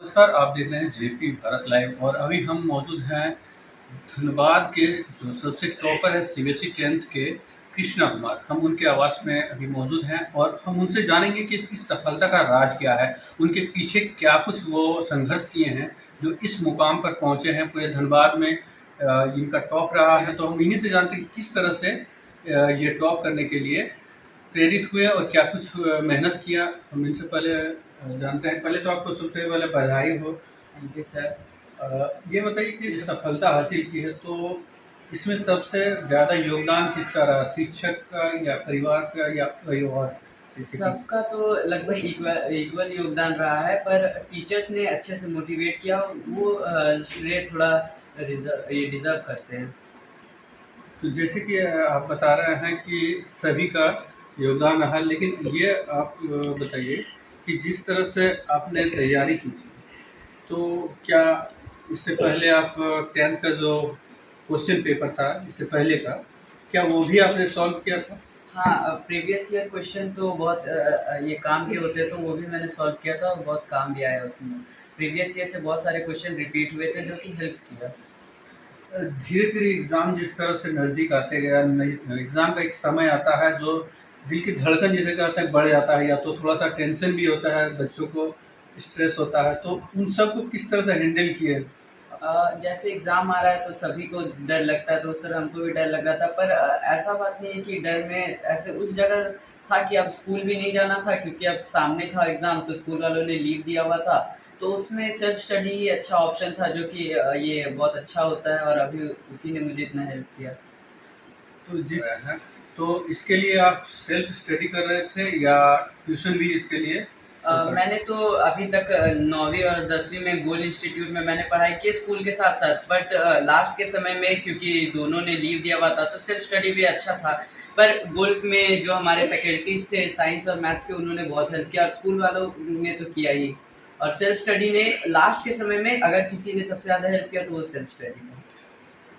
नमस्कार, आप देख रहे हैं जेपी भारत लाइव और अभी हम मौजूद हैं धनबाद के जो सबसे टॉपर है सीबीएसई 10th के कृष्णा कुमार। हम उनके आवास में अभी मौजूद हैं और हम उनसे जानेंगे कि इस सफलता का राज क्या है, उनके पीछे क्या कुछ वो संघर्ष किए हैं जो इस मुकाम पर पहुंचे हैं। पूरे धनबाद में इनका टॉप रहा है, तो हम इन्हीं से जानते हैं किस तरह से ये टॉप करने के लिए प्रेरित हुए और क्या कुछ मेहनत किया। हम इनसे पहले जानते हैं। पहले तो आपको सबसे पहले बधाई हो। Thank you sir. ये बताइए कि सफलता हासिल की है तो इसमें सबसे ज़्यादा योगदान किसका रहा, शिक्षक का या परिवार का या कोई और? सबका तो लगभग इक्वल योगदान रहा है, पर टीचर्स ने अच्छे से मोटिवेट किया, वो श्रेय थोड़ा डिजर्व करते हैं। तो जैसे कि आप बता रहे हैं कि सभी का योगदान रहा, लेकिन ये आप बताइए कि जिस तरह से आपने तैयारी की थी, तो क्या इससे पहले आप 10th का जो क्वेश्चन पेपर था इससे पहले का, क्या वो भी आपने सॉल्व किया था? हाँ, प्रीवियस ईयर क्वेश्चन तो बहुत ये काम के होते, तो वो भी मैंने सॉल्व किया था और बहुत काम भी आया उसमें। प्रीवियस ईयर से बहुत सारे क्वेश्चन रिपीट हुए थे जो कि हेल्प किया। धीरे धीरे एग्ज़ाम जिस तरह से नज़दीक आते गया, एग्ज़ाम का एक समय आता है जो दिल की धड़कन जिसे कहते हैं बढ़ जाता है, या तो थोड़ा सा टेंशन भी होता है, बच्चों को स्ट्रेस होता है, तो उन सब को किस तरह से हैंडल किए? जैसे एग्ज़ाम आ रहा है तो सभी को डर लगता है, तो उस तरह हमको भी डर लग रहा था, पर ऐसा बात नहीं है कि डर में ऐसे उस जगह था कि अब स्कूल भी नहीं जाना था, क्योंकि अब सामने था एग्ज़ाम, तो स्कूल वालों ने लीव दिया हुआ था। तो उसमें सेल्फ स्टडी ही अच्छा ऑप्शन था, जो कि ये बहुत अच्छा होता है, और अभी उसी ने मुझे इतना हेल्प किया। तो जिस है, तो इसके लिए आप सेल्फ स्टडी कर रहे थे या ट्यूशन भी इसके लिए? मैंने तो अभी तक 9वीं और 10वीं में गोल्ड इंस्टीट्यूट में मैंने पढ़ाई की स्कूल के साथ-साथ, बट लास्ट के समय में क्योंकि दोनों ने लीव दिया हुआ था, तो सेल्फ स्टडी भी अच्छा था। पर गोल्ड में जो हमारे फैकल्टीज़ थे साइंस और मैथ्स के, उन्होंने बहुत हेल्प किया, और स्कूल वालों ने तो किया ही। और सेल्फ स्टडी ने लास्ट के समय में अगर किसी ने सबसे ज़्यादा हेल्प किया तो वो सेल्फ स्टडी था।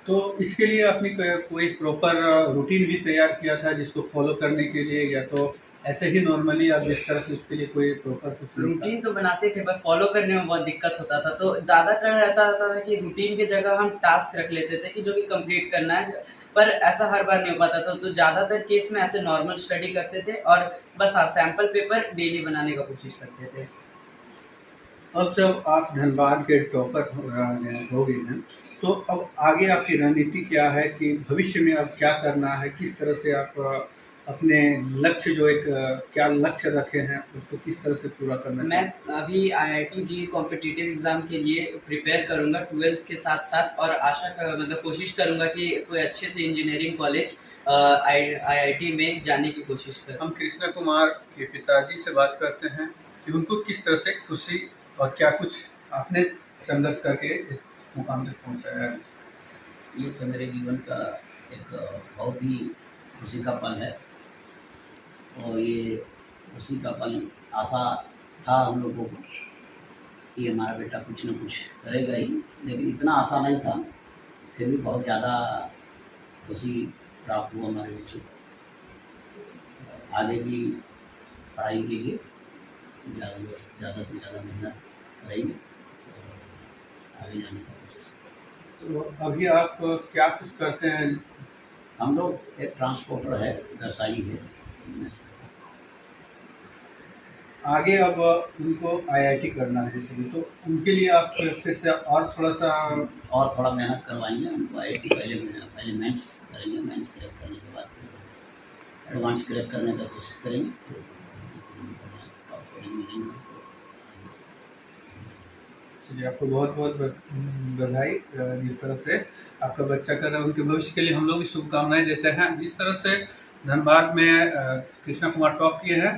तो इसके लिए आपने कोई प्रॉपर रूटीन भी तैयार किया था जिसको फॉलो करने के लिए, या तो ऐसे ही नॉर्मली आप जिस तरह से उसके लिए कोई प्रॉपर कुछ रूटीन तो बनाते थे, पर फॉलो करने में बहुत दिक्कत होता था, तो ज़्यादातर रहता था कि रूटीन की जगह हम टास्क रख लेते थे कि जो कि कंप्लीट करना है, पर ऐसा हर बार नहीं हो पाता था। तो ज़्यादातर केस में ऐसे नॉर्मल स्टडी करते थे, और बस हाँ, सैंपल पेपर डेली बनाने का कोशिश करते थे। अब जब आप धनबाद के टॉपर हो गए हैं, तो अब आगे आपकी रणनीति क्या है कि भविष्य में अब क्या करना है, किस तरह से आप अपने लक्ष्य जो एक क्या लक्ष्य रखे हैं उसको किस तरह से पूरा करना मैं अभी IIT JEE कॉम्पिटिटिव एग्ज़ाम के लिए प्रिपेयर करूँगा 12th के साथ-साथ, और मतलब कोशिश करूँगा कि कोई अच्छे से इंजीनियरिंग कॉलेज IIT में जाने की कोशिश करूँ। हम कृष्णा कुमार के पिताजी से बात करते हैं कि उनको किस तरह से खुशी और क्या कुछ आपने संघर्ष करके इस मुकाम तक पहुँचाया है। ये तो मेरे जीवन का एक बहुत ही खुशी का पल है, और ये खुशी का पल आशा था हम लोगों को कि हमारा बेटा कुछ न कुछ करेगा ही, लेकिन इतना आशा नहीं था। फिर भी बहुत ज़्यादा खुशी प्राप्त हुआ हमारे बच्चे को। आगे भी पढ़ाई के लिए ज़्यादा से ज़्यादा मेहनत करेंगे और आगे जाने का कोशिश। तो अभी आप क्या कुछ करते हैं? हम लोग एक ट्रांसपोर्टर है, व्यवसायी है, बिजनेस। आगे अब उनको IIT करना है जैसे, तो उनके लिए आप फिर से और थोड़ा मेहनत करवाएंगे उनको। IIT पहले मेंस करेंगे, मेंस क्रैक करने के बाद फिर एडवांस क्रैक करने का कोशिश करेंगे, फिर चलिए, आपको बहुत बहुत बधाई। जिस तरह से आपका बच्चा कर रहा है, उनके भविष्य के लिए हम लोग शुभकामनाएं देते हैं। जिस तरह से धनबाद में कृष्णा कुमार टॉप किए हैं,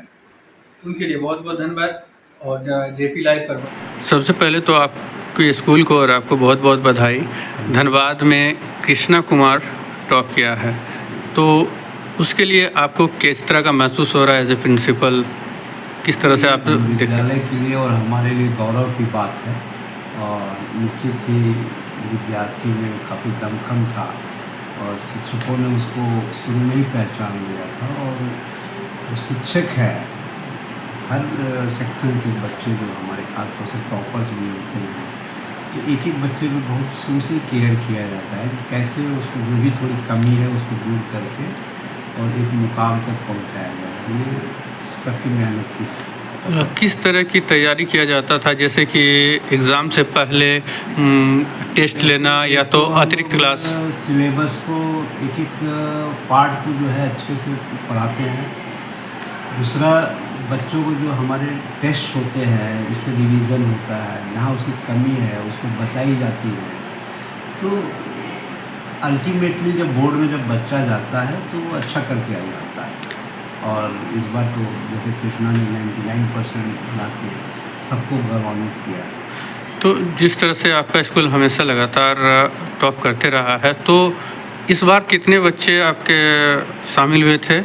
उनके लिए बहुत बहुत धन्यवाद। और जेपी लाइव पर सबसे पहले तो आपके स्कूल को और आपको बहुत बहुत बधाई। धनबाद में कृष्णा कुमार टॉप किया है, तो उसके लिए आपको किस तरह का महसूस हो रहा है एज ए प्रिंसिपल? किस तरह से आप विद्यालय के लिए और हमारे लिए गौरव की बात है, और निश्चित ही विद्यार्थी में काफ़ी दमखम था, और शिक्षकों ने उसको शुरू में ही पहचान लिया था, और वो शिक्षक है हर सेक्शन के बच्चे जो हमारे खास तौर से टॉपर्स भी होते हैं, तो एक एक बच्चे को बहुत शुरू से केयर किया जाता है कि कैसे उसको जो भी थोड़ी कमी है उसको दूर करके और एक मुकाम तक पहुंचाया जाए। ये सबकी मेहनत की। किस तरह की तैयारी किया जाता था, जैसे कि एग्ज़ाम से पहले टेस्ट लेना या तो अतिरिक्त क्लास? सिलेबस को एक एक पार्ट को जो है अच्छे से पढ़ाते हैं। दूसरा, बच्चों को जो हमारे टेस्ट होते हैं उससे रिवीजन होता है, जहाँ उसकी कमी है उसको बताई जाती है। तो अल्टीमेटली जब बोर्ड में जब बच्चा जाता है तो वो अच्छा करके आ जाता है। और इस बार तो जैसे कृष्णा ने 99% ला के सबको गौरवान्वित किया। तो जिस तरह से आपका स्कूल हमेशा लगातार टॉप करते रहा है, तो इस बार कितने बच्चे आपके शामिल हुए थे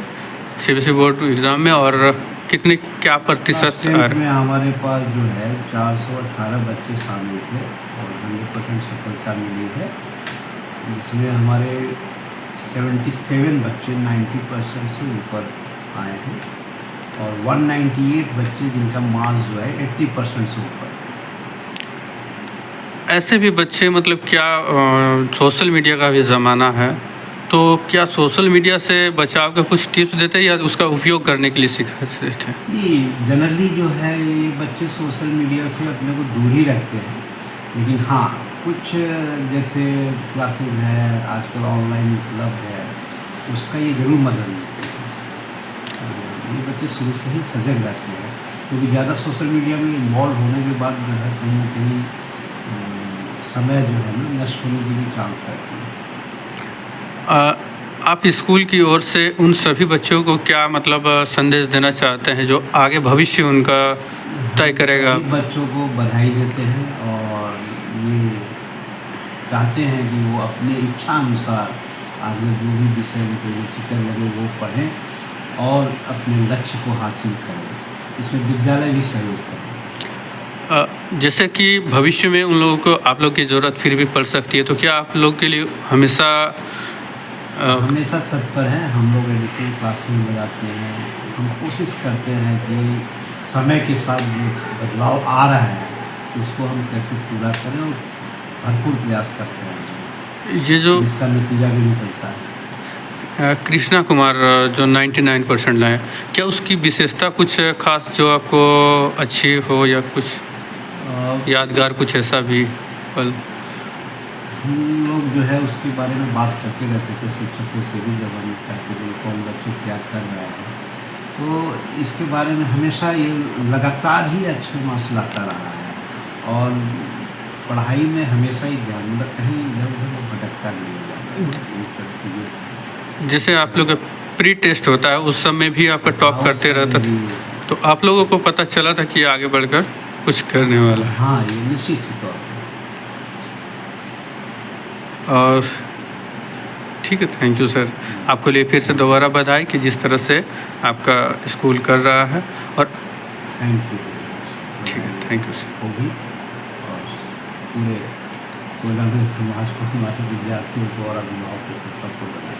सीबीएसई बोर्ड एग्ज़ाम में, और कितने क्या प्रतिशत आ रहे? में हमारे पास जो है 418 बच्चे शामिल थे और 100% सफलता मिली है, जिसमें हमारे 77 बच्चे 90% से ऊपर आए हैं और 198 बच्चे जिनका मार्क्स जो है 80% से ऊपर। ऐसे भी बच्चे, मतलब क्या सोशल मीडिया का भी ज़माना है, तो क्या सोशल मीडिया से बचाव के कुछ टिप्स देते या उसका उपयोग करने के लिए सिखाते थे? जी, जनरली जो है ये बच्चे सोशल मीडिया से अपने को दूर ही रखते हैं, लेकिन हाँ कुछ जैसे क्लासेस है आजकल ऑनलाइन उपलब्ध है, उसका ये ज़रूर मदद मिलती है। ये बच्चे शुरू से ही सजग रहते हैं, क्योंकि ज़्यादा सोशल मीडिया में इन्वॉल्व होने के बाद जो है कहीं ना कहीं समय जो है ना नष्ट होने के भी चांस रहते हैं। आप स्कूल की ओर से उन सभी बच्चों को क्या मतलब संदेश देना चाहते हैं जो आगे भविष्य उनका तय करेगा? सभी बच्चों को बधाई देते हैं और ये चाहते हैं कि वो अपने इच्छा अनुसार आगे जो भी विषय उनको रुचिकर लगे वो पढ़ें और अपने लक्ष्य को हासिल करें। इसमें विद्यालय भी सहयोग करें। जैसे कि भविष्य में उन लोगों को आप लोग की ज़रूरत फिर भी पड़ सकती है, तो क्या आप लोग के लिए हमेशा तत्पर हैं? हम लोग एडिशनल क्लासेस लगाते हैं। हम कोशिश करते हैं कि समय के साथ जो बदलाव आ रहा है उसको हम कैसे पूरा करें और भरपूर प्रयास करते हैं, ये जो इसका नतीजा भी निकलता है। कृष्णा कुमार जो 99% लाए, क्या उसकी विशेषता कुछ खास जो आपको अच्छी हो या कुछ यादगार कुछ ऐसा भी पल? हम लोग जो है उसके बारे में बात करते रहते थे शिक्षकों से भी, जब हम करते थे कौन बच्चे क्या कर रहे हैं, तो इसके बारे में हमेशा ये लगातार ही अच्छे मार्क्स लाता रहा है और पढ़ाई में हमेशा ही ध्यान कहीं इधर उधर भटकता नहीं है। जैसे आप लोग का प्री टेस्ट होता है उस समय भी आपका टॉप करते रहता था, तो आप लोगों को पता चला था कि आगे बढ़कर कुछ करने वाला है? हाँ, ये निश्चित ही तौर पर। और ठीक है, थैंक यू सर। आपको लिए फिर से दोबारा बधाई कि जिस तरह से आपका स्कूल कर रहा है। और थैंक यू। ठीक है, थैंक यू सर। वो भी और पूरे कोयला समाज को, हमारे विद्यार्थियों को और अभिभावकों को सबको बधाई।